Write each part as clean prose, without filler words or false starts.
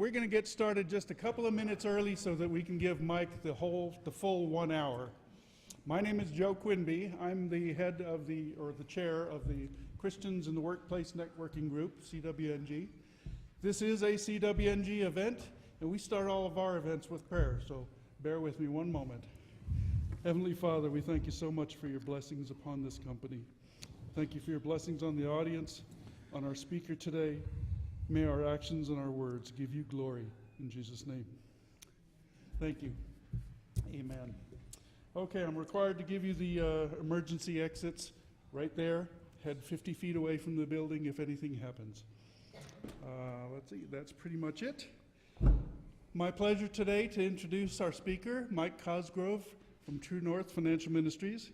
We're going to get started just a couple of minutes early so that we can give Mike the full 1 hour. My name is Joe Quinby. I'm the head of the chair of the Christians in the Workplace Networking Group, CWNG. This is a CWNG event, and we start all of our events with prayer, so bear with me one moment. Heavenly Father, we thank you so much for your blessings upon this company. Thank you for your blessings on the audience, on our speaker today. May our actions and our words give you glory in Jesus' name. Thank you. Amen. Okay, I'm required to give you the emergency exits right there. Head 50 feet away from the building if anything happens. Let's see, that's pretty much it. My pleasure today to introduce our speaker, Mike Cosgrove from True North Financial Ministries.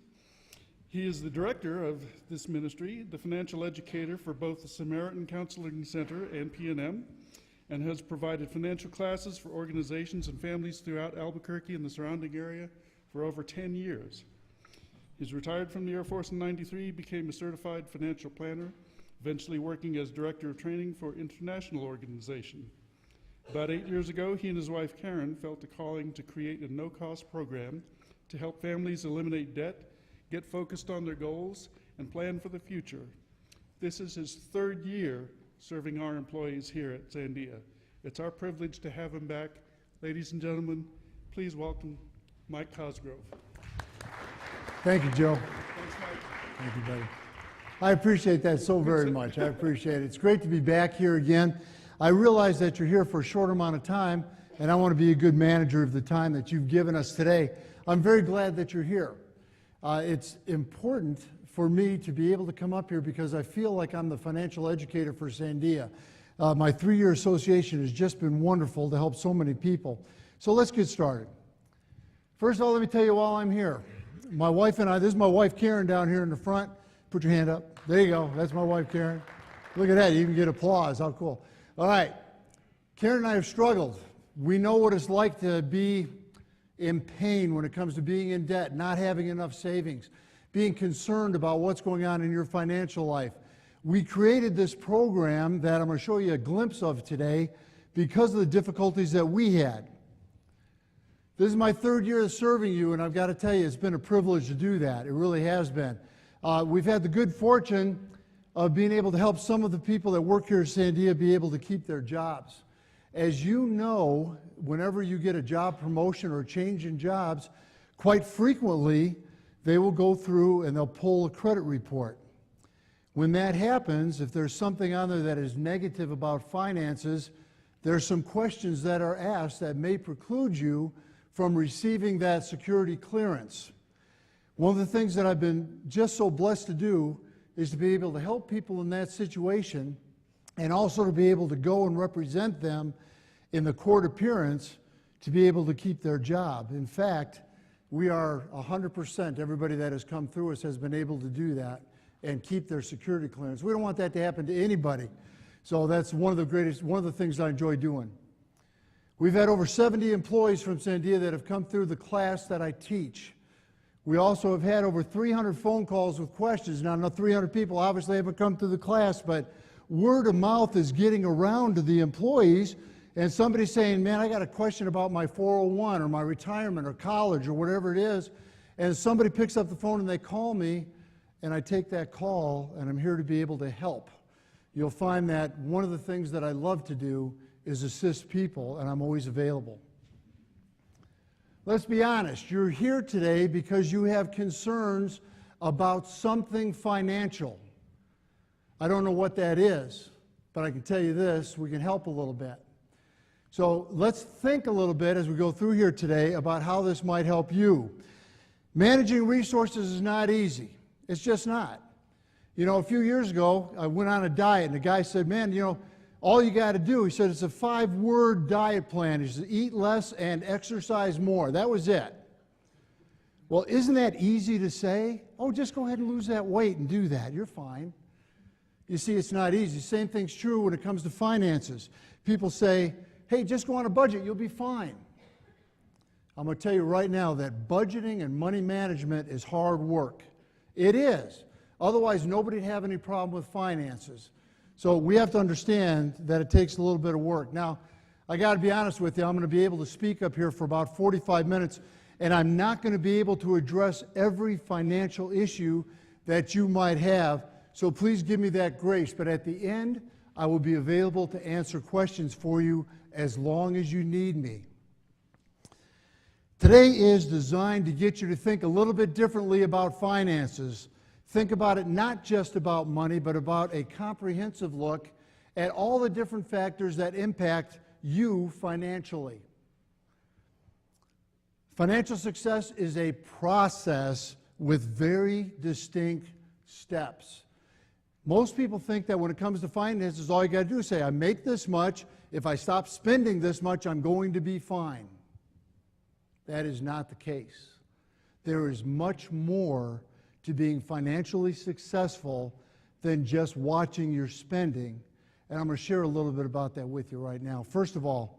He is the director of this ministry, the financial educator for both the Samaritan Counseling Center and P&M, and has provided financial classes for organizations and families throughout Albuquerque and the surrounding area for over 10 years. He's retired from the Air Force in '93, became a certified financial planner, eventually working as director of training for international organization. About 8 years ago, he and his wife Karen felt a calling to create a no-cost program to help families eliminate debt, get focused on their goals, and plan for the future. This is his third year serving our employees here at Sandia. It's our privilege to have him back. Ladies and gentlemen, please welcome Mike Cosgrove. Thank you, Joe. Thanks, Mike. Thank you, buddy. I appreciate that so very much. I appreciate it. It's great to be back here again. I realize that you're here for a short amount of time, and I want to be a good manager of the time that you've given us today. I'm very glad that you're here. It's important for me to be able to come up here because I feel like I'm the financial educator for Sandia. My 3-year association has just been wonderful to help so many people. So let's get started. First of all, let me tell you while I'm here. My wife and I, this is my wife Karen down here in the front. Put your hand up. There you go. That's my wife Karen. Look at that. You even get applause. How cool. All right. Karen and I have struggled. We know what it's like to be in pain when it comes to being in debt, not having enough savings, being concerned about what's going on in your financial life. We created this program that I'm going to show you a glimpse of today because of the difficulties that we had. This is my 3rd year of serving you, and I've got to tell you, it's been a privilege to do that. It really has been. We've had the good fortune of being able to help some of the people that work here at Sandia be able to keep their jobs. As you know, whenever you get a job promotion or a change in jobs, quite frequently they will go through and they'll pull a credit report. When that happens, if there's something on there that is negative about finances, there's some questions that are asked that may preclude you from receiving that security clearance. One of the things that I've been just so blessed to do is to be able to help people in that situation and also to be able to go and represent them in the court appearance to be able to keep their job. In fact, we are 100%, everybody that has come through us has been able to do that and keep their security clearance. We don't want that to happen to anybody. So that's one of the things I enjoy doing. We've had over 70 employees from Sandia that have come through the class that I teach. We also have had over 300 phone calls with questions. Now, not 300 people obviously haven't come through the class, but word of mouth is getting around to the employees, and somebody's saying, man, I got a question about my 401 or my retirement or college or whatever it is, and somebody picks up the phone and they call me, and I take that call, and I'm here to be able to help. You'll find that one of the things that I love to do is assist people, and I'm always available. Let's be honest, you're here today because you have concerns about something financial. I don't know what that is, but I can tell you this, we can help a little bit. So let's think a little bit as we go through here today about how this might help you. Managing resources is not easy. It's just not. You know, a few years ago, I went on a diet, and the guy said, man, you know, all you got to do, he said, it's a 5-word diet plan. He said, eat less and exercise more. That was it. Well, isn't that easy to say? Oh, just go ahead and lose that weight and do that. You're fine. You see, it's not easy. Same thing's true when it comes to finances. People say, hey, just go on a budget. You'll be fine. I'm going to tell you right now that budgeting and money management is hard work. It is. Otherwise, nobody'd have any problem with finances. So we have to understand that it takes a little bit of work. Now, I got to be honest with you, I'm going to be able to speak up here for about 45 minutes, and I'm not going to be able to address every financial issue that you might have, so please give me that grace. But at the end, I will be available to answer questions for you as long as you need me. Today is designed to get you to think a little bit differently about finances. Think about it not just about money, but about a comprehensive look at all the different factors that impact you financially. Financial success is a process with very distinct steps. Most people think that when it comes to finances, all you got to do is say, I make this much. If I stop spending this much, I'm going to be fine. That is not the case. There is much more to being financially successful than just watching your spending. And I'm going to share a little bit about that with you right now. First of all,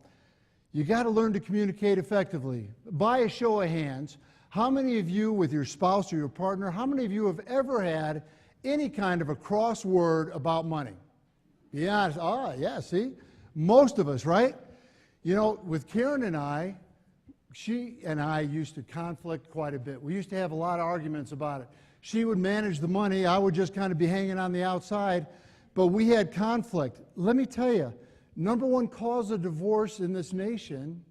you got to learn to communicate effectively. By a show of hands, how many of you with your spouse or your partner, how many of you have ever had any kind of a crossword about money? Be honest. Oh, yeah, see? Most of us, right? You know, with Karen and I, she and I used to conflict quite a bit. We used to have a lot of arguments about it. She would manage the money. I would just kind of be hanging on the outside. But we had conflict. Let me tell you, number one cause of divorce in this nation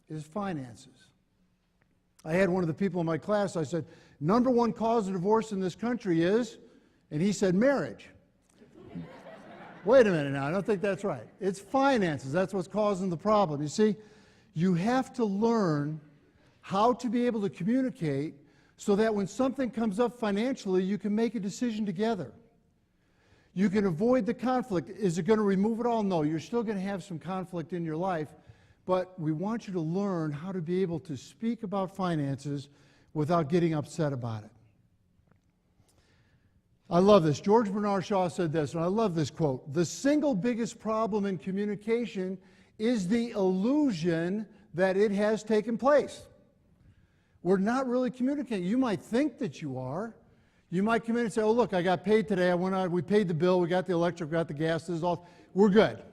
is finances. I had one of the people in my class, I said, number one cause of divorce in this country is, and he said, marriage. Wait a minute now, I don't think that's right. It's finances. That's what's causing the problem. You see, you have to learn how to be able to communicate so that when something comes up financially, you can make a decision together. You can avoid the conflict. Is it going to remove it all? No, you're still going to have some conflict in your life, but we want you to learn how to be able to speak about finances without getting upset about it. I love this. George Bernard Shaw said this, and I love this quote. The single biggest problem in communication is the illusion that it has taken place. We're not really communicating. You might think that you are. You might come in and say, oh, look, I got paid today. I went out, we paid the bill, we got the electric, we got the gas, this is all. We're good.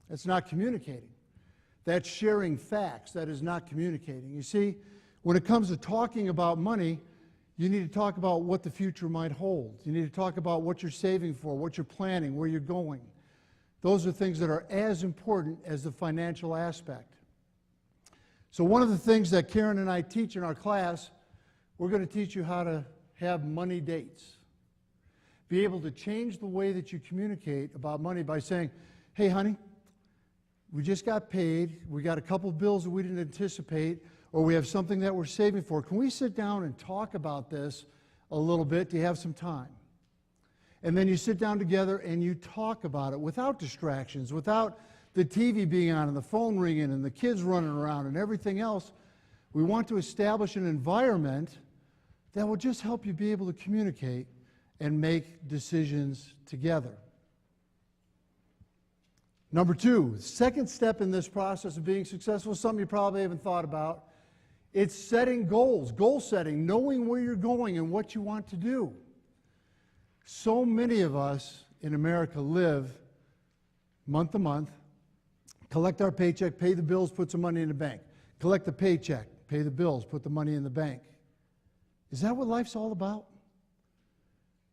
That's not communicating. That's sharing facts. That is not communicating. You see, when it comes to talking about money, you need to talk about what the future might hold. You need to talk about what you're saving for, what you're planning, where you're going. Those are things that are as important as the financial aspect. So one of the things that Karen and I teach in our class, we're going to teach you how to have money dates. Be able to change the way that you communicate about money by saying, hey, honey, we just got paid. We got a couple of bills that we didn't anticipate, or we have something that we're saving for. Can we sit down and talk about this a little bit? Do you have some time? And then you sit down together and you talk about it without distractions, without the TV being on and the phone ringing and the kids running around and everything else. We want to establish an environment that will just help you be able to communicate and make decisions together. Number two, second step in this process of being successful is something you probably haven't thought about. It's setting goals, goal setting, knowing where you're going and what you want to do. So many of us in America live month to month, collect our paycheck, pay the bills, put some money in the bank. Collect the paycheck, pay the bills, put the money in the bank. Is that what life's all about?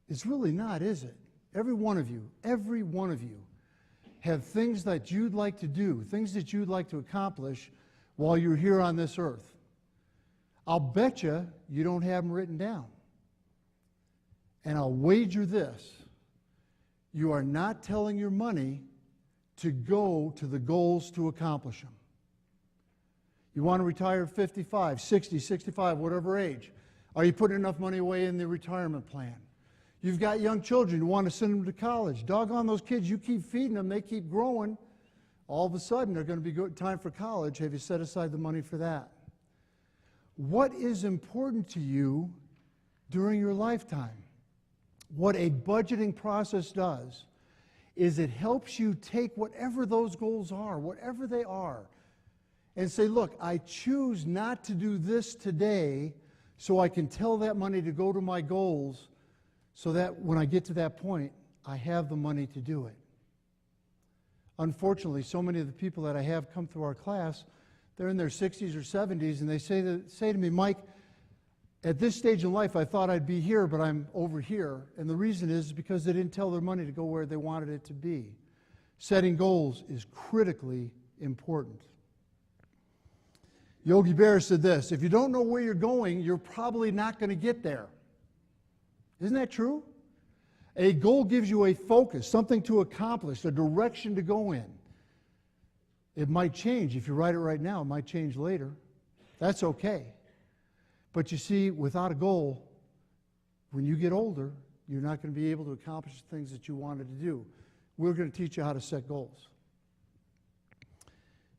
It's really not, is it? Every one of you have things that you'd like to do, things that you'd like to accomplish while you're here on this earth. I'll bet you don't have them written down. And I'll wager this. You are not telling your money to go to the goals to accomplish them. You want to retire at 55, 60, 65, whatever age. Are you putting enough money away in the retirement plan? You've got young children, you want to send them to college. Doggone those kids, you keep feeding them, they keep growing. All of a sudden, they're going to be good time for college. Have you set aside the money for that? What is important to you during your lifetime? What a budgeting process does is it helps you take whatever those goals are, whatever they are, and say, look, I choose not to do this today so I can tell that money to go to my goals so that when I get to that point, I have the money to do it. Unfortunately, so many of the people that I have come through our class, they're in their 60s or 70s, and they say to me, Mike, at this stage in life, I thought I'd be here, but I'm over here. And the reason is because they didn't tell their money to go where they wanted it to be. Setting goals is critically important. Yogi Berra said this, if you don't know where you're going, you're probably not going to get there. Isn't that true? A goal gives you a focus, something to accomplish, a direction to go in. It might change. If you write it right now, it might change later. That's okay. But you see, without a goal, when you get older, you're not going to be able to accomplish the things that you wanted to do. We're going to teach you how to set goals.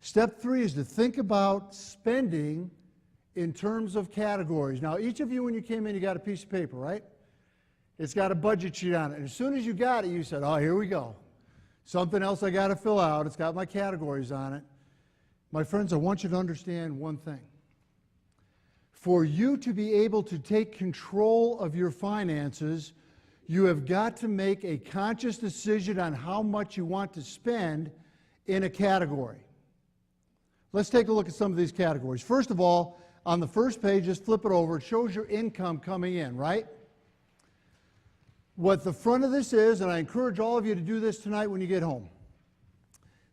Step 3 is to think about spending in terms of categories. Now, each of you, when you came in, you got a piece of paper, right? It's got a budget sheet on it. And as soon as you got it, you said, oh, here we go. Something else I got to fill out. It's got my categories on it. My friends, I want you to understand one thing. For you to be able to take control of your finances, you have got to make a conscious decision on how much you want to spend in a category. Let's take a look at some of these categories. First of all, on the first page, just flip it over. It shows your income coming in, right? What the front of this is, and I encourage all of you to do this tonight when you get home.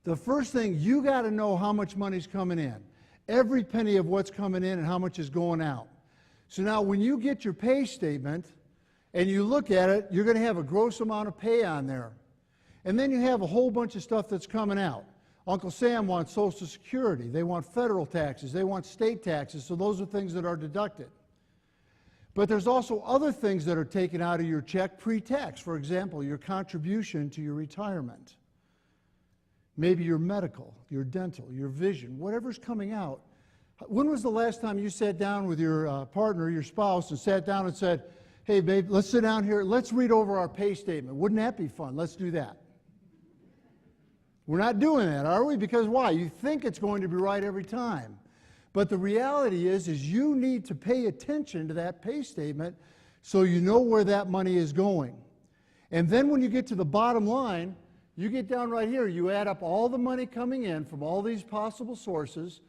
The first thing, you got to know how much money's coming in. Every penny of what's coming in and how much is going out. So now when you get your pay statement and you look at it, you're going to have a gross amount of pay on there. And then you have a whole bunch of stuff that's coming out. Uncle Sam wants Social Security. They want federal taxes. They want state taxes. So those are things that are deducted. But there's also other things that are taken out of your check pre-tax. For example, your contribution to your retirement. Maybe your medical, your dental, your vision, whatever's coming out. When was the last time you sat down with your partner, your spouse, and sat down and said, hey, babe, let's sit down here. Let's read over our pay statement. Wouldn't that be fun? Let's do that. We're not doing that, are we? Because why? You think it's going to be right every time. But the reality is you need to pay attention to that pay statement so you know where that money is going. And then when you get to the bottom line, you get down right here, you add up all the money coming in from all these possible sources,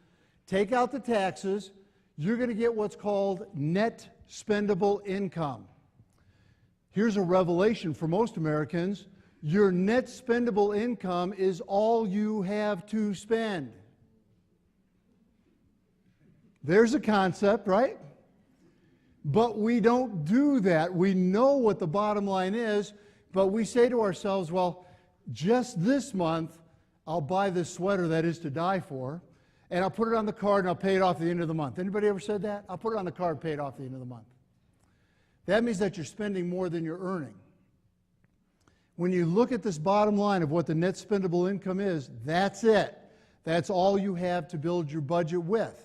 take out the taxes, you're going to get what's called net spendable income. Here's a revelation for most Americans. Your net spendable income is all you have to spend. There's a concept, right? But we don't do that. We know what the bottom line is, but we say to ourselves, well, just this month, I'll buy this sweater that is to die for, and I'll put it on the card and I'll pay it off at the end of the month. Anybody ever said that? I'll put it on the card, pay it off at the end of the month. That means that you're spending more than you're earning. When you look at this bottom line of what the net spendable income is, that's it. That's all you have to build your budget with.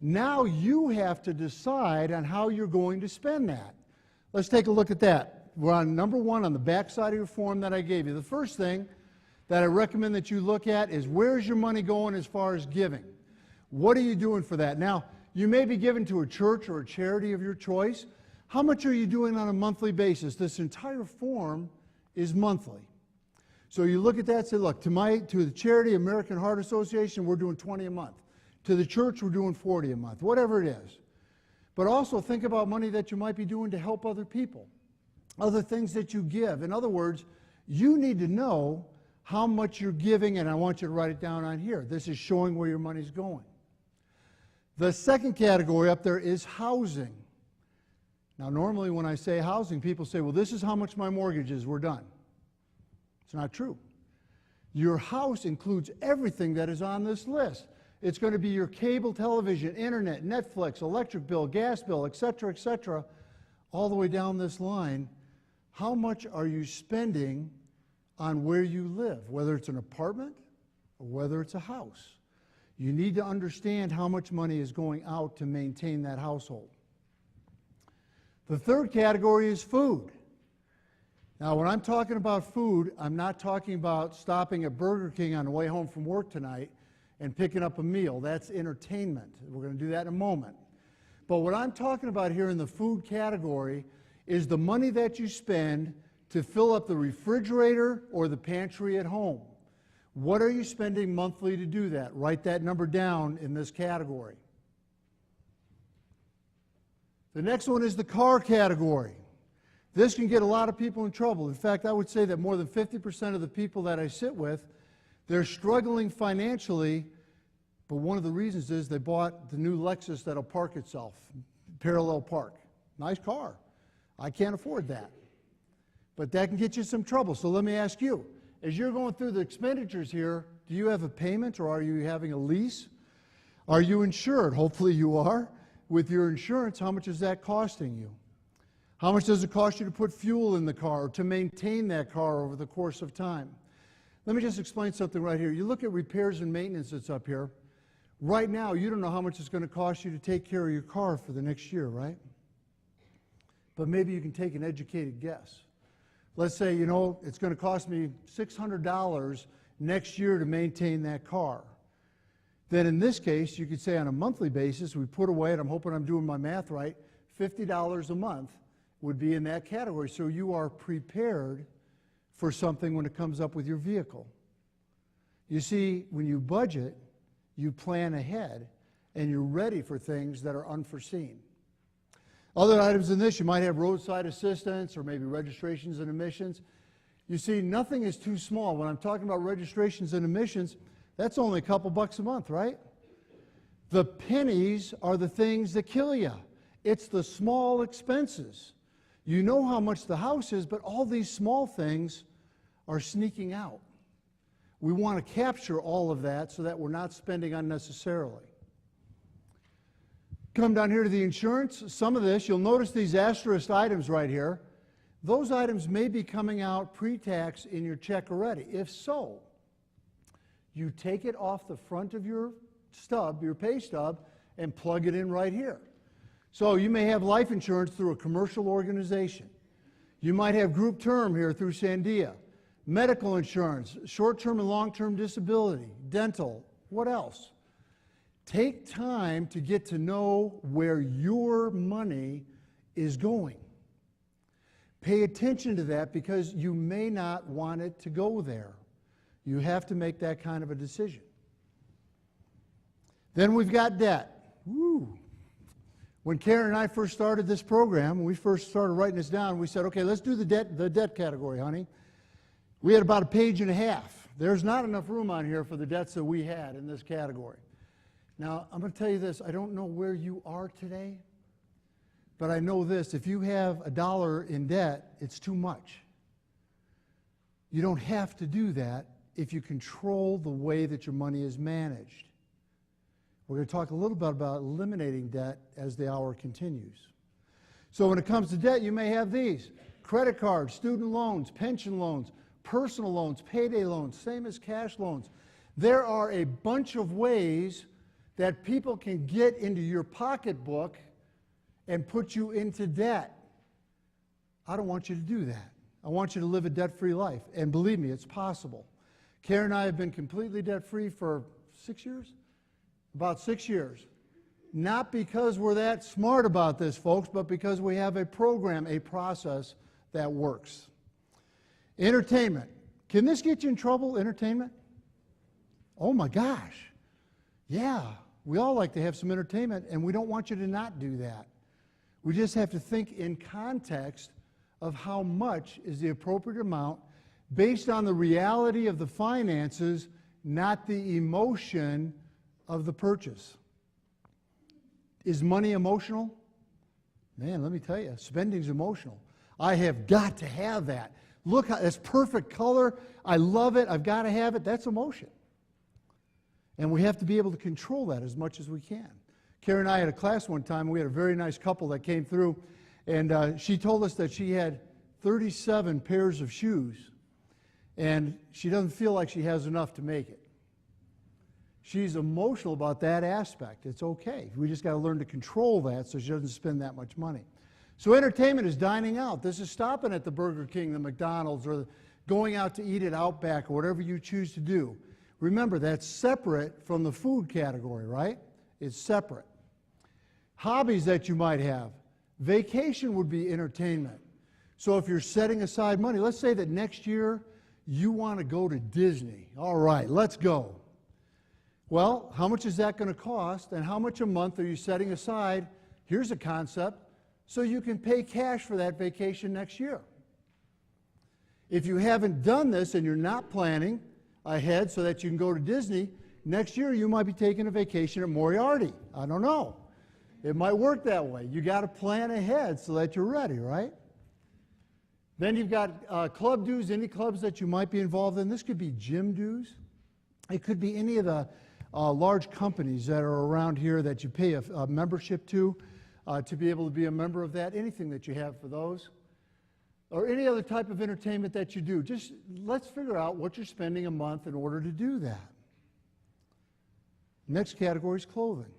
Now you have to decide on how you're going to spend that. Let's take a look at that. We're on number 1 on the back side of your form that I gave you. The first thing that I recommend that you look at is where's your money going as far as giving? What are you doing for that? Now, you may be giving to a church or a charity of your choice. How much are you doing on a monthly basis? This entire form is monthly. So you look at that and say, look, to the charity, American Heart Association, we're doing 20 a month. To the church, we're doing 40 a month, whatever it is. But also think about money that you might be doing to help other people, other things that you give. In other words, you need to know how much you're giving, and I want you to write it down on here. This is showing where your money's going. The second category up there is housing. Now, normally when I say housing, people say, well, this is how much my mortgage is, we're done. It's not true. Your house includes everything that is on this list. It's going to be your cable television, internet, Netflix, electric bill, gas bill, etc., all the way down this line. How much are you spending on where you live, whether it's an apartment or whether it's a house? You need to understand how much money is going out to maintain that household. The third category is food. Now, when I'm talking about food, I'm not talking about stopping at Burger King on the way home from work tonight and picking up a meal. That's entertainment. We're going to do that in a moment. But what I'm talking about here in the food category is the money that you spend to fill up the refrigerator or the pantry at home. What are you spending monthly to do that? Write that number down in this category. The next one is the car category. This can get a lot of people in trouble. In fact, I would say that more than 50% of the people that I sit with, they're struggling financially, but one of the reasons is they bought the new Lexus that'll park itself, parallel park. Nice car. I can't afford that. But that can get you some trouble. So let me ask you, as you're going through the expenditures here, do you have a payment or are you having a lease? Are you insured? Hopefully you are. With your insurance, how much is that costing you? How much does it cost you to put fuel in the car or to maintain that car over the course of time? Let me just explain something right here. You look at repairs and maintenance that's up here. Right now, you don't know how much it's going to cost you to take care of your car for the next year, right? But maybe you can take an educated guess. Let's say, it's going to cost me $600 next year to maintain that car. Then in this case, you could say on a monthly basis, we put away, and I'm hoping I'm doing my math right, $50 a month would be in that category. So you are prepared for something when it comes up with your vehicle. You see, when you budget, you plan ahead, and you're ready for things that are unforeseen. Other items in this, you might have roadside assistance or maybe registrations and emissions. You see, nothing is too small. When I'm talking about registrations and emissions, that's only a couple bucks a month, right? The pennies are the things that kill you. It's the small expenses. You know how much the house is, but all these small things are sneaking out. We want to capture all of that so that we're not spending unnecessarily. Come down here to the insurance. Some of this, you'll notice these asterisk items right here. Those items may be coming out pre-tax in your check already. If so, you take it off the front of your stub, your pay stub, and plug it in right here. So you may have life insurance through a commercial organization. You might have group term here through Sandia. Medical insurance, short-term and long-term disability, dental, what else? Take time to get to know where your money is going. Pay attention to that because you may not want it to go there. You have to make that kind of a decision. Then we've got debt. Woo. When Karen and I first started this program, when we first started writing this down, we said, okay, let's do the debt category, honey. We had about a page and a half. There's not enough room on here for the debts that we had in this category. Now, I'm going to tell you this. I don't know where you are today, but I know this. If you have $1 in debt, it's too much. You don't have to do that if you control the way that your money is managed. We're going to talk a little bit about eliminating debt as the hour continues. So when it comes to debt, you may have these: credit cards, student loans, pension loans, personal loans, payday loans, same as cash loans. There are a bunch of ways that people can get into your pocketbook and put you into debt. I don't want you to do that. I want you to live a debt-free life. And believe me, it's possible. Karen and I have been completely debt-free for 6 years? About 6 years. Not because we're that smart about this, folks, but because we have a program, a process that works. Entertainment. Can this get you in trouble, entertainment? Oh my gosh. Yeah, we all like to have some entertainment, and we don't want you to not do that. We just have to think in context of how much is the appropriate amount based on the reality of the finances, not the emotion of the purchase. Is money emotional? Man, let me tell you, spending's emotional. I have got to have that. Look, that's perfect color. I love it. I've got to have it. That's emotion. And we have to be able to control that as much as we can. Karen and I had a class one time. We had a very nice couple that came through, and she told us that she had 37 pairs of shoes, and she doesn't feel like she has enough to make it. She's emotional about that aspect. It's okay. We just got to learn to control that so she doesn't spend that much money. So entertainment is dining out. This is stopping at the Burger King, the McDonald's, or going out to eat at Outback, or whatever you choose to do. Remember, that's separate from the food category, right? It's separate. Hobbies that you might have. Vacation would be entertainment. So if you're setting aside money, let's say that next year You want to go to Disney. All right, let's go. Well, how much is that going to cost, and how much a month are you setting aside? Here's a concept, so you can pay cash for that vacation next year. If you haven't done this and you're not planning ahead so that you can go to Disney, next year you might be taking a vacation at Moriarty. I don't know. It might work that way. You got to plan ahead so that you're ready, right? Then you've got club dues, any clubs that you might be involved in. This could be gym dues. It could be any of the large companies that are around here that you pay a membership to be able to be a member of that, anything that you have for those, or any other type of entertainment that you do. Just let's figure out what you're spending a month in order to do that. Next category is clothing.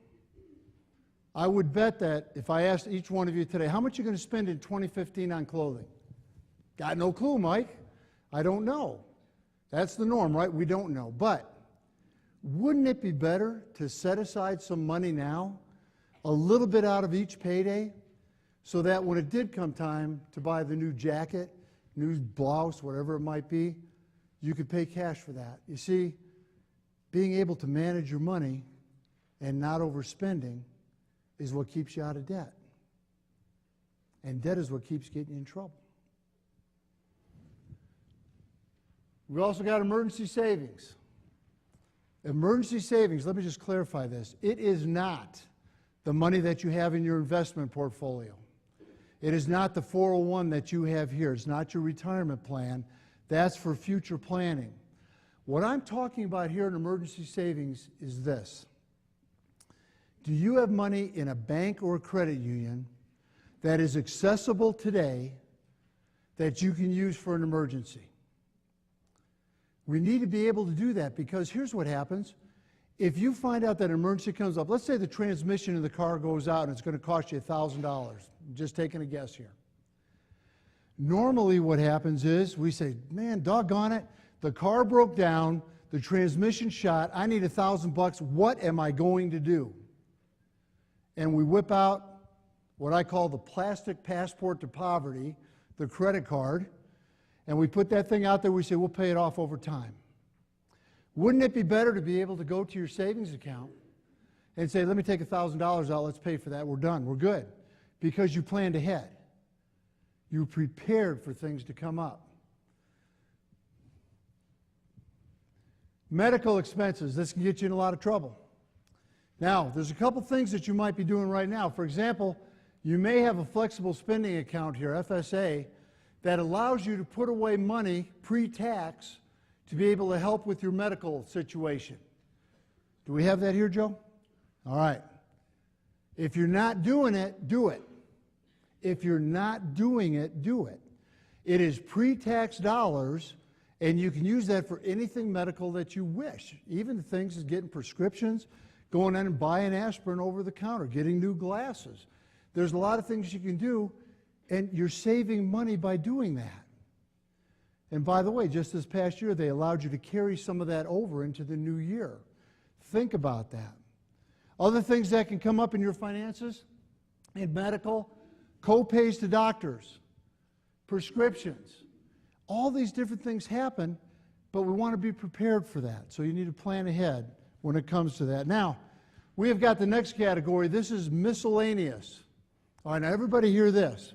I would bet that if I asked each one of you today, how much are you going to spend in 2015 on clothing? Got no clue, Mike. I don't know. That's the norm, right? We don't know. But wouldn't it be better to set aside some money now, a little bit out of each payday, so that when it did come time to buy the new jacket, new blouse, whatever it might be, you could pay cash for that? You see, being able to manage your money and not overspending is what keeps you out of debt. And debt is what keeps getting you in trouble. We also got emergency savings. Emergency savings, let me just clarify this. It is not the money that you have in your investment portfolio. It is not the 401 that you have here. It's not your retirement plan. That's for future planning. What I'm talking about here in emergency savings is this. Do you have money in a bank or a credit union that is accessible today that you can use for an emergency? We need to be able to do that, because here's what happens. If you find out that an emergency comes up, let's say the transmission in the car goes out and it's going to cost you $1,000. Just taking a guess here. Normally what happens is we say, man, doggone it, the car broke down, the transmission shot, I need $1,000, what am I going to do? And we whip out what I call the plastic passport to poverty, the credit card, and we put that thing out there, we say, we'll pay it off over time. Wouldn't it be better to be able to go to your savings account and say, let me take $1,000 out, let's pay for that, we're done, we're good. Because you planned ahead. You prepared for things to come up. Medical expenses, this can get you in a lot of trouble. Now, there's a couple things that you might be doing right now. For example, you may have a flexible spending account here, FSA, that allows you to put away money pre-tax to be able to help with your medical situation. Do we have that here, Joe? All right. If you're not doing it, do it. If you're not doing it, do it. It is pre-tax dollars, and you can use that for anything medical that you wish, even things as getting prescriptions, going in and buying aspirin over the counter, getting new glasses. There's a lot of things you can do, and you're saving money by doing that. And by the way, just this past year, they allowed you to carry some of that over into the new year. Think about that. Other things that can come up in your finances, in medical, co-pays to doctors, prescriptions. All these different things happen, but we want to be prepared for that. So you need to plan ahead when it comes to that. Now, we have got the next category. This is miscellaneous. All right, now everybody hear this.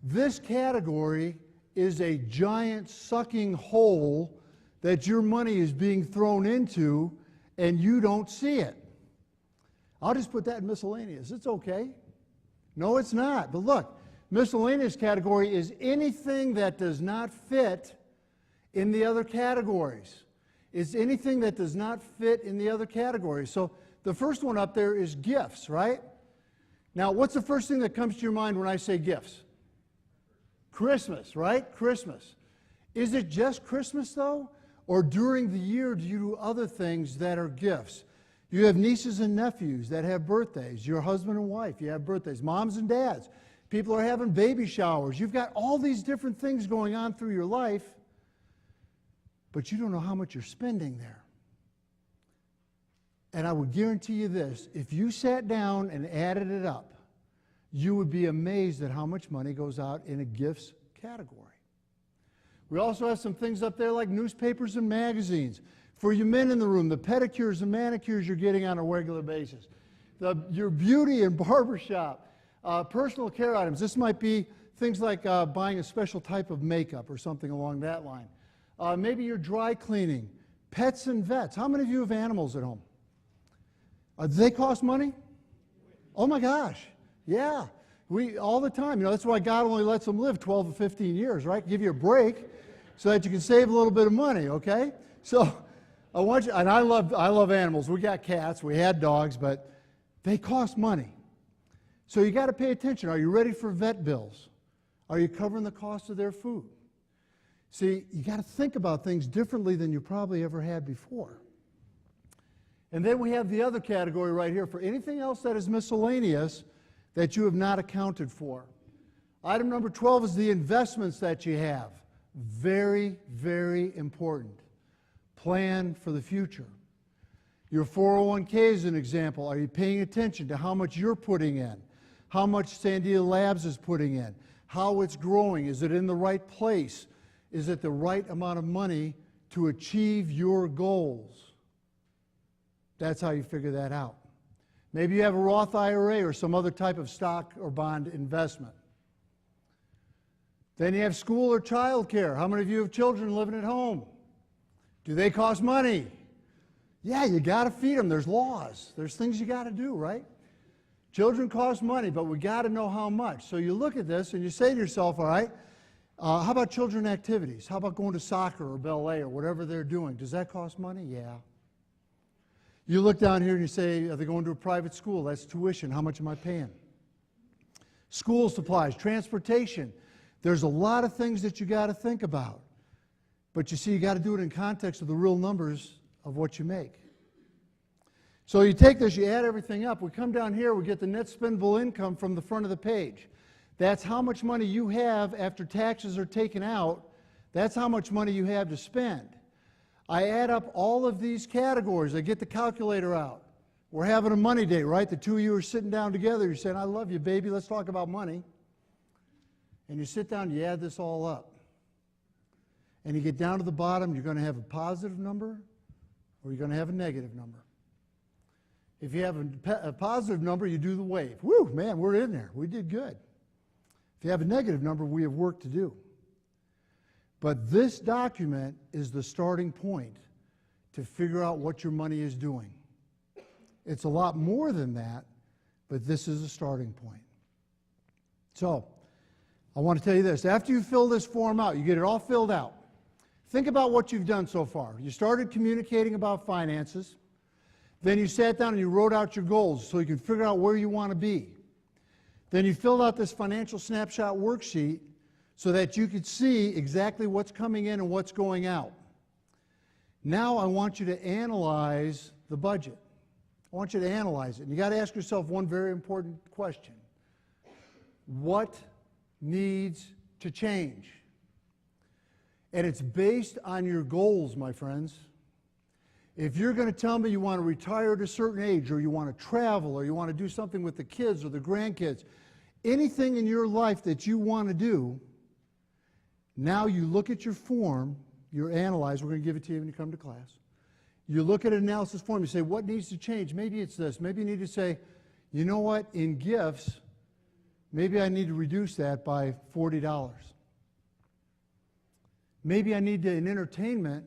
This category is a giant sucking hole that your money is being thrown into and you don't see it. I'll just put that in miscellaneous. It's okay. No, it's not. But look, miscellaneous category is anything that does not fit in the other categories. It's anything that does not fit in the other categories. So the first one up there is gifts, right? Now, what's the first thing that comes to your mind when I say gifts? Christmas, right? Christmas. Is it just Christmas, though? Or during the year do you do other things that are gifts? You have nieces and nephews that have birthdays. Your husband and wife, you have birthdays. Moms and dads. People are having baby showers. You've got all these different things going on through your life, but you don't know how much you're spending there. And I would guarantee you this, if you sat down and added it up, you would be amazed at how much money goes out in a gifts category. We also have some things up there like newspapers and magazines. For you men in the room, the pedicures and manicures you're getting on a regular basis. Your beauty and barbershop, personal care items. This might be things like buying a special type of makeup or something along that line. Maybe your dry cleaning, pets and vets. How many of you have animals at home? Do they cost money? Oh my gosh, yeah. We all the time. You know, that's why God only lets them live 12 to 15 years, right? Give you a break so that you can save a little bit of money, okay? So I want you, and I love animals. We got cats, we had dogs, but they cost money. So you got to pay attention. Are you ready for vet bills? Are you covering the cost of their food? See, you got to think about things differently than you probably ever had before. And then we have the other category right here for anything else that is miscellaneous that you have not accounted for. Item number 12 is the investments that you have. Very, very important. Plan for the future. Your 401k is an example. Are you paying attention to how much you're putting in? How much Sandia Labs is putting in? How it's growing? Is it in the right place? Is it the right amount of money to achieve your goals? That's how you figure that out. Maybe you have a Roth IRA or some other type of stock or bond investment. Then you have school or child care. How many of you have children living at home? Do they cost money? Yeah, you got to feed them. There's laws. There's things you got to do, right? Children cost money, but we got to know how much. So you look at this and you say to yourself, all right, how about children activities? How about going to soccer or ballet or whatever they're doing? Does that cost money? Yeah. You look down here and you say, are they going to a private school? That's tuition. How much am I paying? School supplies, transportation. There's a lot of things that you got to think about. But you see, you got to do it in context of the real numbers of what you make. So you take this, you add everything up. We come down here, we get the net spendable income from the front of the page. That's how much money you have after taxes are taken out. That's how much money you have to spend. I add up all of these categories. I get the calculator out. We're having a money date, right? The two of you are sitting down together. You're saying, I love you, baby. Let's talk about money. And you sit down, you add this all up. And you get down to the bottom, you're going to have a positive number or you're going to have a negative number. If you have a positive number, you do the wave. Woo, man, we're in there. We did good. If you have a negative number, we have work to do. But this document is the starting point to figure out what your money is doing. It's a lot more than that, but this is a starting point. So, I want to tell you this. After you fill this form out, you get it all filled out. Think about what you've done so far. You started communicating about finances. Then you sat down and you wrote out your goals so you can figure out where you want to be. Then you filled out this financial snapshot worksheet so that you could see exactly what's coming in and what's going out. Now I want you to analyze the budget. I want you to analyze it. And you got to ask yourself one very important question. What needs to change? And it's based on your goals, my friends. If you're going to tell me you want to retire at a certain age, or you want to travel, or you want to do something with the kids or the grandkids, anything in your life that you want to do, now you look at your form, you analyze, we're going to give it to you when you come to class. You look at an analysis form, you say, what needs to change? Maybe it's this. Maybe you need to say, you know what, in gifts, maybe I need to reduce that by $40. Maybe I need to, in entertainment,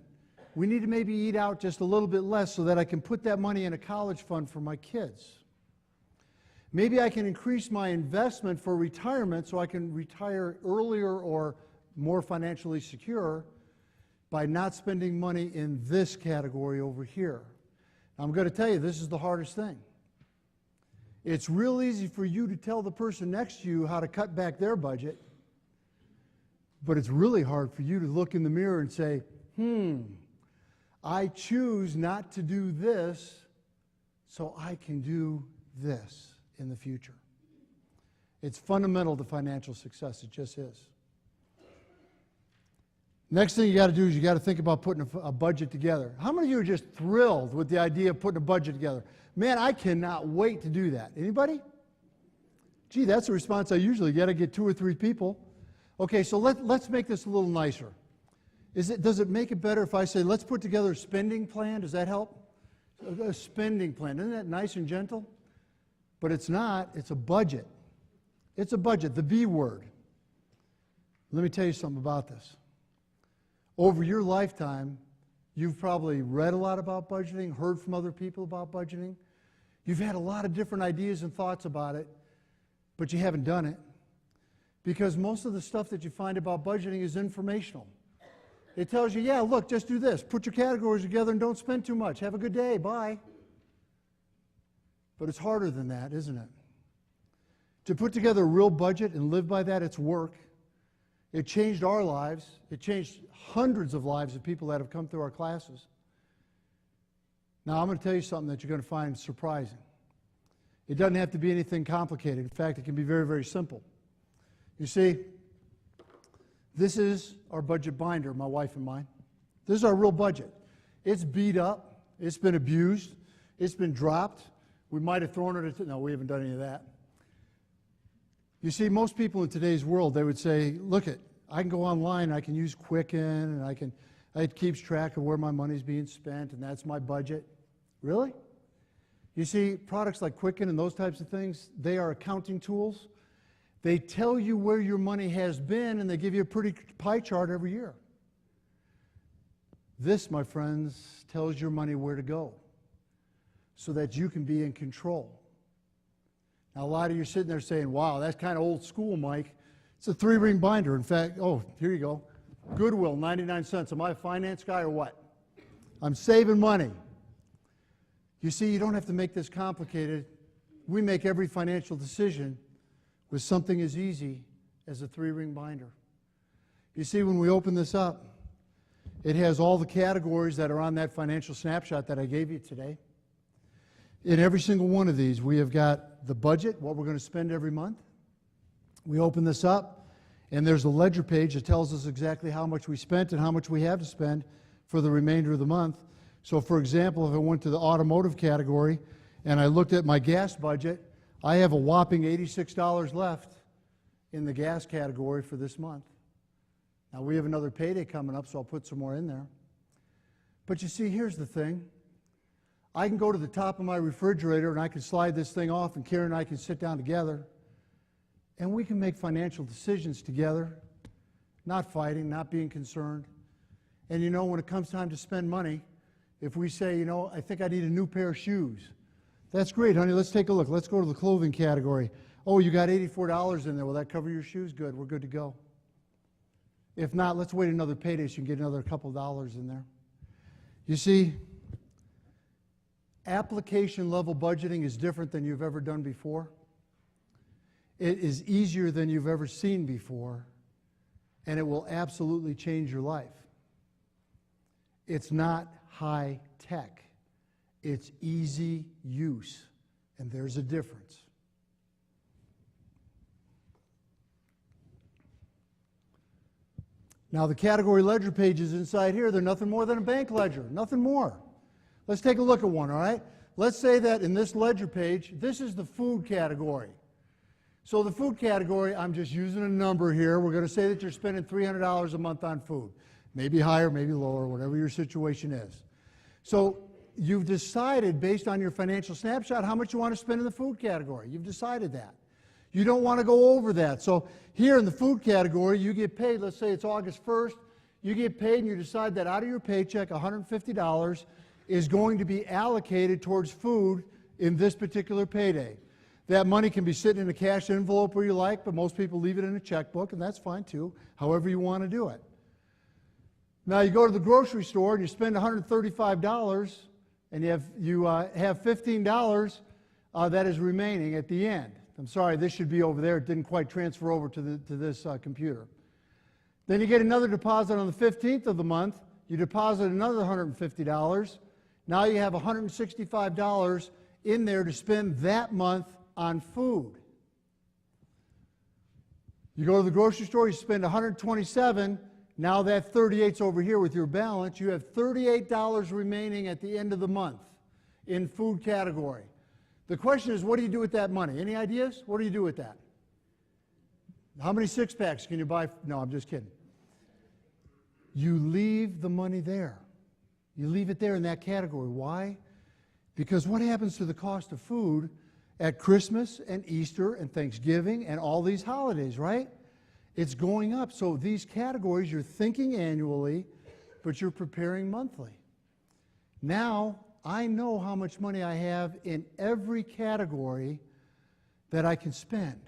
we need to maybe eat out just a little bit less so that I can put that money in a college fund for my kids. Maybe I can increase my investment for retirement so I can retire earlier or more financially secure by not spending money in this category over here. I'm going to tell you, this is the hardest thing. It's real easy for you to tell the person next to you how to cut back their budget, but it's really hard for you to look in the mirror and say, I choose not to do this so I can do this in the future. It's fundamental to financial success. It just is. Next thing you got to do is you got to think about putting a budget together. How many of you are just thrilled with the idea of putting a budget together? Man, I cannot wait to do that. Anybody? Gee, that's a response I usually get. I get 2 or 3 people. Okay, so let's make this a little nicer. Does it make it better if I say, let's put together a spending plan? Does that help? A spending plan. Isn't that nice and gentle? But it's not. It's a budget. It's a budget, the B word. Let me tell you something about this. Over your lifetime, you've probably read a lot about budgeting, heard from other people about budgeting. You've had a lot of different ideas and thoughts about it, but you haven't done it. Because most of the stuff that you find about budgeting is informational. It tells you, yeah, look, just do this. Put your categories together and don't spend too much. Have a good day. Bye. But it's harder than that, isn't it? To put together a real budget and live by that, it's work. It changed our lives. It changed hundreds of lives of people that have come through our classes. Now, I'm going to tell you something that you're going to find surprising. It doesn't have to be anything complicated. In fact, it can be very, very simple. You see, this is our budget binder, my wife and mine. This is our real budget. It's beat up. It's been abused. It's been dropped. We might have thrown it at... No, we haven't done any of that. You see, most people in today's world, they would say, look, I can go online, I can use Quicken, and it keeps track of where my money's being spent, and that's my budget. Really? You see, products like Quicken and those types of things, they are accounting tools. They tell you where your money has been, and they give you a pretty pie chart every year. This, my friends, tells your money where to go so that you can be in control. Now, a lot of you are sitting there saying, wow, that's kind of old school, Mike. It's a 3-ring binder. In fact, oh, here you go. Goodwill, 99 cents. Am I a finance guy or what? I'm saving money. You see, you don't have to make this complicated. We make every financial decision with something as easy as a 3-ring binder. You see, when we open this up, it has all the categories that are on that financial snapshot that I gave you today. In every single one of these, we have got the budget, what we're going to spend every month. We open this up, and there's a ledger page that tells us exactly how much we spent and how much we have to spend for the remainder of the month. So, for example, if I went to the automotive category and I looked at my gas budget, I have a whopping $86 left in the gas category for this month. Now, we have another payday coming up, so I'll put some more in there. But you see, here's the thing. I can go to the top of my refrigerator and I can slide this thing off, and Karen and I can sit down together and we can make financial decisions together, not fighting, not being concerned. And you know, when it comes time to spend money, if we say, you know, I think I need a new pair of shoes, that's great, honey, let's take a look. Let's go to the clothing category. Oh, you got $84 in there. Will that cover your shoes? Good, we're good to go. If not, let's wait another payday so you can get another couple dollars in there. You see, application level budgeting is different than you've ever done before. It is easier than you've ever seen before, and it will absolutely change your life. It's not high tech. It's easy use, and there's a difference. Now, the category ledger pages inside here, they're nothing more than a bank ledger, nothing more. Let's take a look at one, all right? Let's say that in this ledger page, this is the food category. So the food category, I'm just using a number here. We're going to say that you're spending $300 a month on food. Maybe higher, maybe lower, whatever your situation is. So you've decided, based on your financial snapshot, how much you want to spend in the food category. You've decided that. You don't want to go over that. So here in the food category, you get paid, let's say it's August 1st, you get paid and you decide that out of your paycheck, $150 is going to be allocated towards food in this particular payday. That money can be sitting in a cash envelope where you like, but most people leave it in a checkbook, and that's fine too, however you want to do it. Now you go to the grocery store and you spend $135, and you have $15 that is remaining at the end. I'm sorry, this should be over there. It didn't quite transfer over to this computer. Then you get another deposit on the 15th of the month. You deposit another $150. Now you have $165 in there to spend that month on food. You go to the grocery store, you spend $127. Now that 38's over here with your balance. You have $38 remaining at the end of the month in food category. The question is, what do you do with that money? Any ideas? What do you do with that? How many six-packs can you buy? No, I'm just kidding. you leave the money there. You leave it there in that category. Why? Because what happens to the cost of food at Christmas and Easter and Thanksgiving and all these holidays, right? It's going up. So these categories, you're thinking annually, but you're preparing monthly. Now, I know how much money I have in every category that I can spend.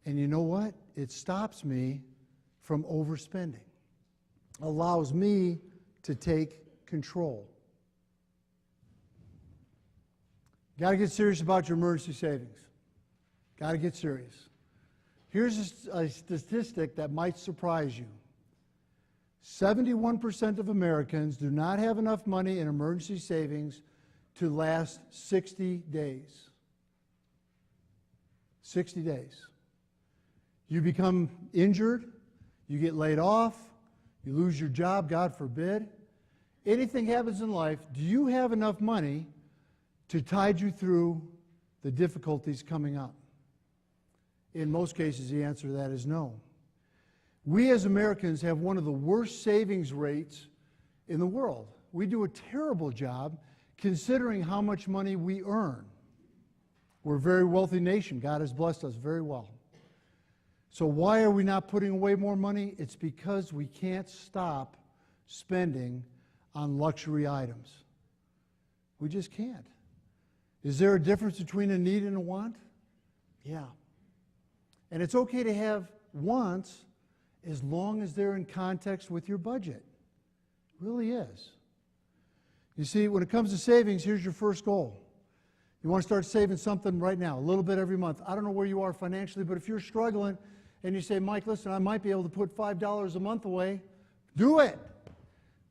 And you know what? It stops me from overspending. Allows me to take control. Got to get serious about your emergency savings. Got to get serious. Here's a statistic that might surprise you. 71% of Americans do not have enough money in emergency savings to last 60 days. 60 days. You become injured, you get laid off, you lose your job, God forbid. Anything happens in life, do you have enough money to tide you through the difficulties coming up? In most cases, the answer to that is no. We as Americans have one of the worst savings rates in the world. We do a terrible job considering how much money we earn. We're a very wealthy nation. God has blessed us very well. So why are we not putting away more money? It's because we can't stop spending on luxury items. We just can't. Is there a difference between a need and a want? Yeah. And it's okay to have wants as long as they're in context with your budget. It really is. You see, when it comes to savings, here's your first goal. You want to start saving something right now, a little bit every month. I don't know where you are financially, but if you're struggling and you say, Mike, listen, I might be able to put $5 a month away, do it.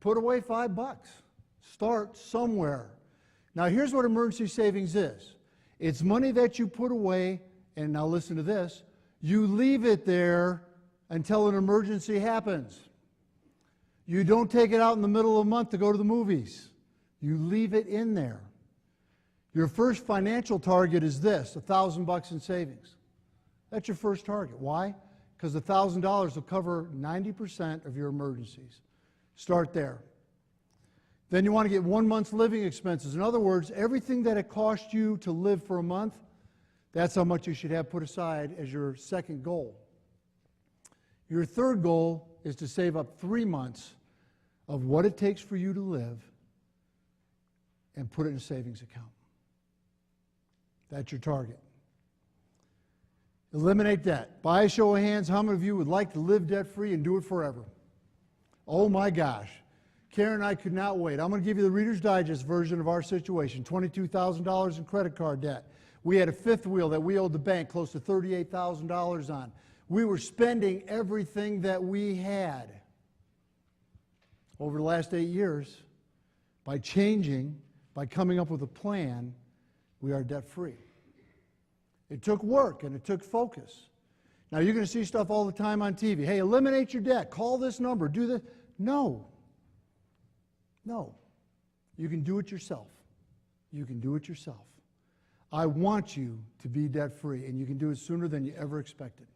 Put away $5. Start somewhere. Now, here's what emergency savings is. It's money that you put away, and now listen to this, you leave it there until an emergency happens. You don't take it out in the middle of the month to go to the movies. You leave it in there. Your first financial target is this, $1,000 in savings. That's your first target. Why? Because $1,000 will cover 90% of your emergencies. Start there. Then you want to get 1 month's living expenses. In other words, everything that it cost you to live for a month, that's how much you should have put aside as your second goal. Your third goal is to save up 3 months of what it takes for you to live and put it in a savings account. That's your target. Eliminate debt. By a show of hands, how many of you would like to live debt-free and do it forever? Oh my gosh. Karen and I could not wait. I'm going to give you the Reader's Digest version of our situation. $22,000 in credit card debt. We had a fifth wheel that we owed the bank close to $38,000 on. We were spending everything that we had. Over the last 8 years, by changing, by coming up with a plan, we are debt-free. It took work and it took focus. Now, you're going to see stuff all the time on TV. Hey, eliminate your debt. Call this number. Do this. No. No. You can do it yourself. You can do it yourself. I want you to be debt-free, and you can do it sooner than you ever expected.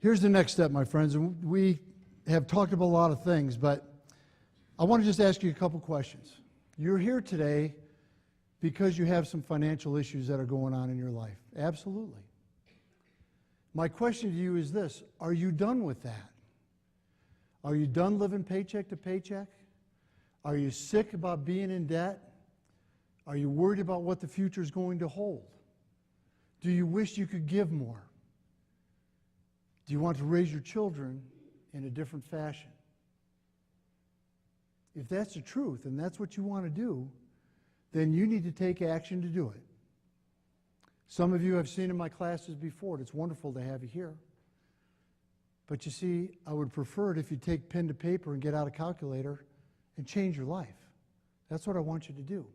Here's the next step, my friends. We have talked about a lot of things, but I want to just ask you a couple questions. You're here today because you have some financial issues that are going on in your life. Absolutely. My question to you is this: are you done with that? Are you done living paycheck to paycheck? Are you sick about being in debt? Are you worried about what the future is going to hold? Do you wish you could give more? Do you want to raise your children in a different fashion? If that's the truth and that's what you want to do, then you need to take action to do it. Some of you have seen in my classes before, and it's wonderful to have you here. But you see, I would prefer it if you take pen to paper and get out a calculator and change your life. That's what I want you to do.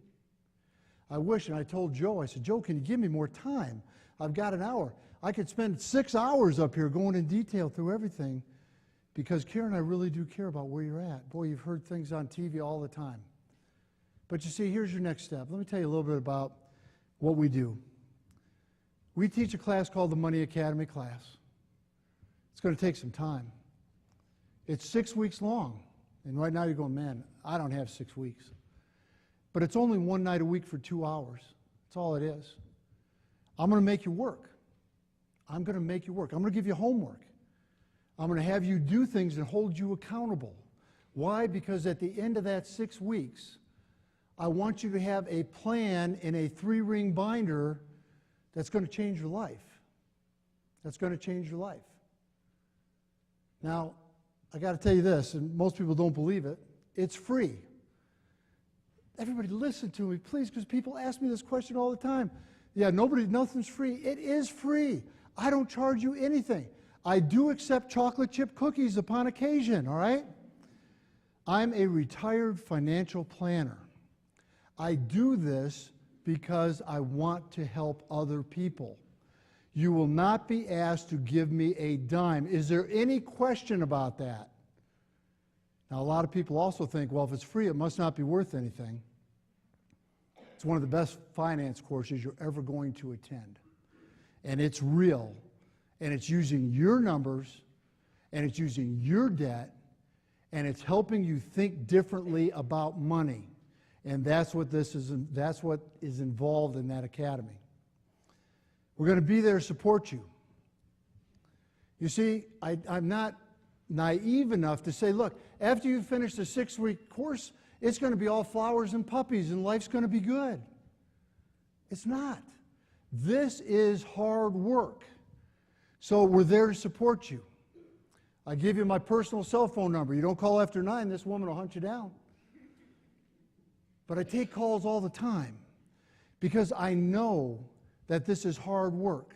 I wish, and I told Joe, I said, Joe, can you give me more time? I've got an hour. I could spend 6 hours up here going in detail through everything because Karen, I really do care about where you're at. Boy, you've heard things on TV all the time. But you see, here's your next step. Let me tell you a little bit about what we do. We teach a class called the Money Academy class. It's going to take some time. It's 6 weeks long. And right now you're going, man, I don't have 6 weeks. But it's only one night a week for 2 hours. That's all it is. I'm going to make you work. I'm going to make you work. I'm going to give you homework. I'm going to have you do things and hold you accountable. Why? Because at the end of that 6 weeks, I want you to have a plan in a 3-ring binder that's going to change your life. That's going to change your life. Now, I got to tell you this, and most people don't believe it. It's free. Everybody listen to me, please, because people ask me this question all the time. Yeah, nothing's free. It is free. I don't charge you anything. I do accept chocolate chip cookies upon occasion, all right? I'm a retired financial planner. I do this because I want to help other people. You will not be asked to give me a dime. Is there any question about that? Now, a lot of people also think, well, if it's free, it must not be worth anything. It's one of the best finance courses you're ever going to attend. And it's real. And it's using your numbers, and it's using your debt, and it's helping you think differently about money. And that's what is involved in that academy. We're going to be there to support you. You see, I'm not naive enough to say, look, after you finish the 6-week course, it's going to be all flowers and puppies and life's going to be good. It's not. This is hard work. So we're there to support you. I give you my personal cell phone number. You don't call after 9, this woman will hunt you down. But I take calls all the time because I know that this is hard work.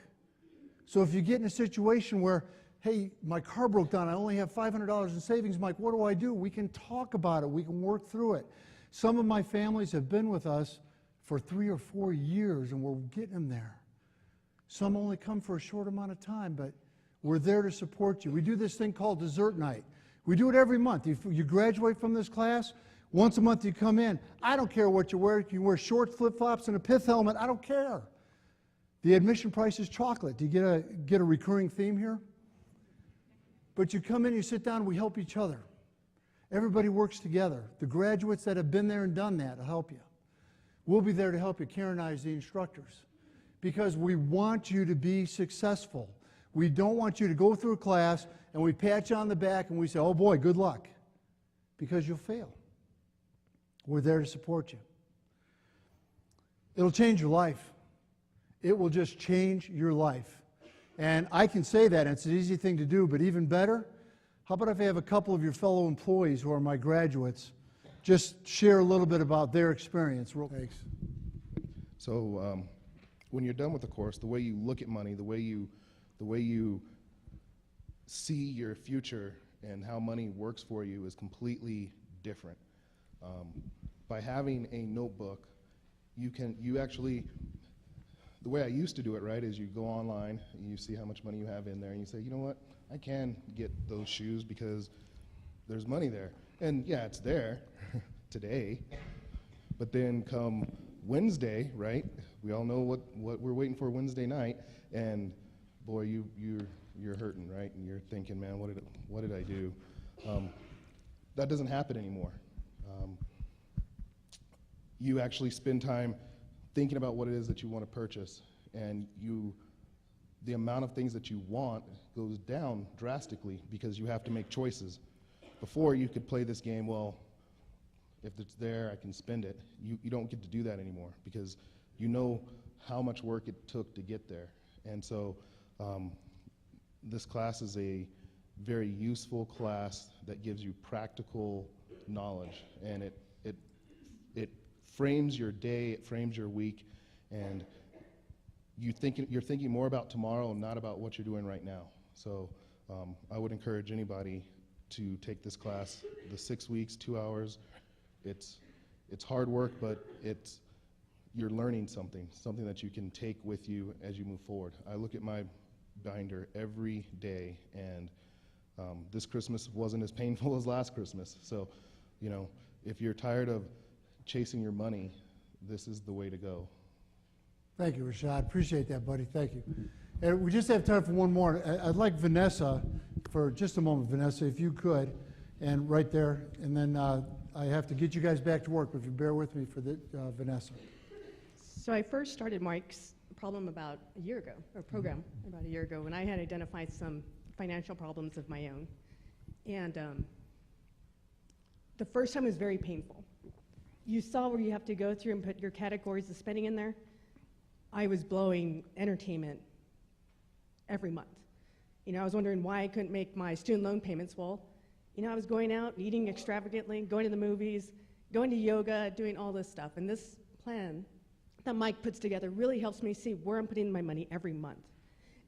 So if you get in a situation where, hey, my car broke down, I only have $500 in savings, Mike, what do? We can talk about it. We can work through it. Some of my families have been with us for 3 or 4 years, and we're getting them there. Some only come for a short amount of time, but we're there to support you. We do this thing called dessert night. We do it every month. If you graduate from this class, once a month you come in. I don't care what you wear. You can wear shorts, flip-flops, and a pith helmet. I don't care. The admission price is chocolate. Do you get a recurring theme here? But you come in, you sit down, we help each other. Everybody works together. The graduates that have been there and done that will help you. We'll be there to help you. Karen and I as the instructors. Because we want you to be successful. We don't want you to go through a class and we pat you on the back and we say, oh boy, good luck. Because you'll fail. We're there to support you. It'll change your life. It will just change your life. And I can say that, and it's an easy thing to do, but even better, how about if I have a couple of your fellow employees who are my graduates just share a little bit about their experience. Thanks. So when you're done with the course, the way you look at money, the way you see your future and how money works for you is completely different. By having a notebook, you actually, the way I used to do it, right, is you go online and you see how much money you have in there and you say, you know what, I can get those shoes because there's money there. And yeah, it's there today, but then come Wednesday, right, we all know what we're waiting for Wednesday night, and boy, you're hurting, right, and you're thinking, man, what did I do? That doesn't happen anymore. You actually spend time thinking about what it is that you want to purchase, and the amount of things that you want goes down drastically because you have to make choices. Before, you could play this game, well, if it's there, I can spend it. You don't get to do that anymore because you know how much work it took to get there. And so this class is a very useful class that gives you practical knowledge, and it frames your day, it frames your week, and you're thinking more about tomorrow and not about what you're doing right now. So I would encourage anybody to take this class, the 6 weeks, 2 hours. It's hard work, but you're learning something that you can take with you as you move forward. I look at my binder every day, and this Christmas wasn't as painful as last Christmas. So, you know, if you're tired of chasing your money, this is the way to go. Thank you, Rashad. Appreciate that, buddy. Thank you. And we just have time for one more. I'd like Vanessa, for just a moment, Vanessa, if you could, and right there, and then I have to get you guys back to work, but if you bear with me for the, Vanessa. So I first started Mike's problem about a year ago, or program about a year ago, when I had identified some financial problems of my own. And the first time was very painful. You saw where you have to go through and put your categories of spending in there. I was blowing entertainment every month. You know, I was wondering why I couldn't make my student loan payments. Well, you know, I was going out, eating extravagantly, going to the movies, going to yoga, doing all this stuff. And this plan that Mike puts together really helps me see where I'm putting my money every month.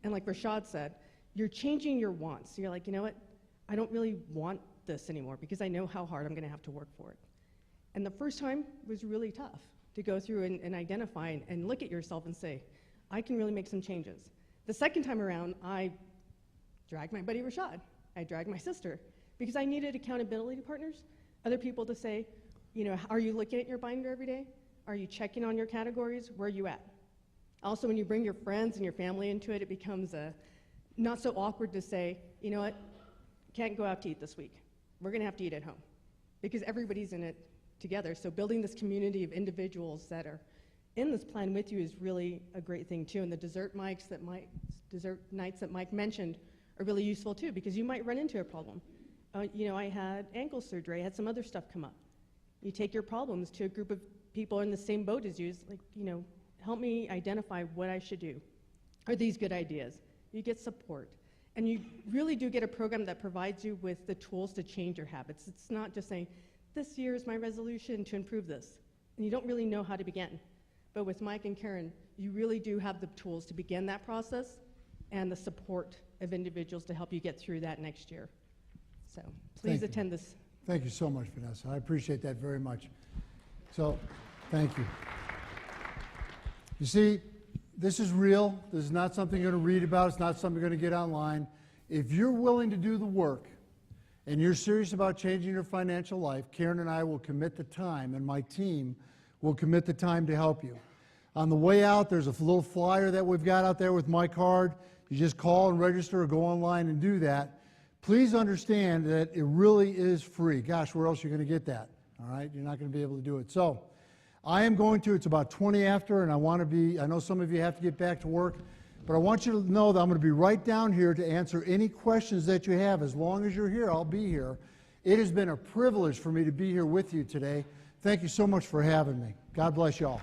And like Rashad said, you're changing your wants. You're like, you know what? I don't really want this anymore because I know how hard I'm going to have to work for it. And the first time was really tough to go through and identify and look at yourself and say, I can really make some changes. The second time around, I dragged my buddy Rashad. I dragged my sister because I needed accountability partners, other people to say, you know, are you looking at your binder every day? Are you checking on your categories? Where are you at? Also, when you bring your friends and your family into it, it becomes not so awkward to say, you know what, can't go out to eat this week. We're going to have to eat at home because everybody's in it together. So building this community of individuals that are in this plan with you is really a great thing too. And the dessert nights that Mike mentioned are really useful too, because you might run into a problem. You know, I had ankle surgery. I had some other stuff come up. You take your problems to a group of people in the same boat as you. It's like, you know, help me identify what I should do. Are these good ideas? You get support. And you really do get a program that provides you with the tools to change your habits. It's not just saying, this year is my resolution to improve this. And you don't really know how to begin. But with Mike and Karen, you really do have the tools to begin that process and the support of individuals to help you get through that next year. So please attend this. Thank you so much, Vanessa. I appreciate that very much. So, thank you. You see, this is real. This is not something you're going to read about. It's not something you're going to get online. If you're willing to do the work and you're serious about changing your financial life, Karen and I will commit the time, and my team will commit the time to help you. On the way out, there's a little flyer that we've got out there with my card. You just call and register or go online and do that. Please understand that it really is free. Gosh, where else are you going to get that? All right, you're not going to be able to do it. So I am going to, it's about 20 after, and I know some of you have to get back to work, but I want you to know that I'm going to be right down here to answer any questions that you have. As long as you're here, I'll be here. It has been a privilege for me to be here with you today. Thank you so much for having me. God bless you all.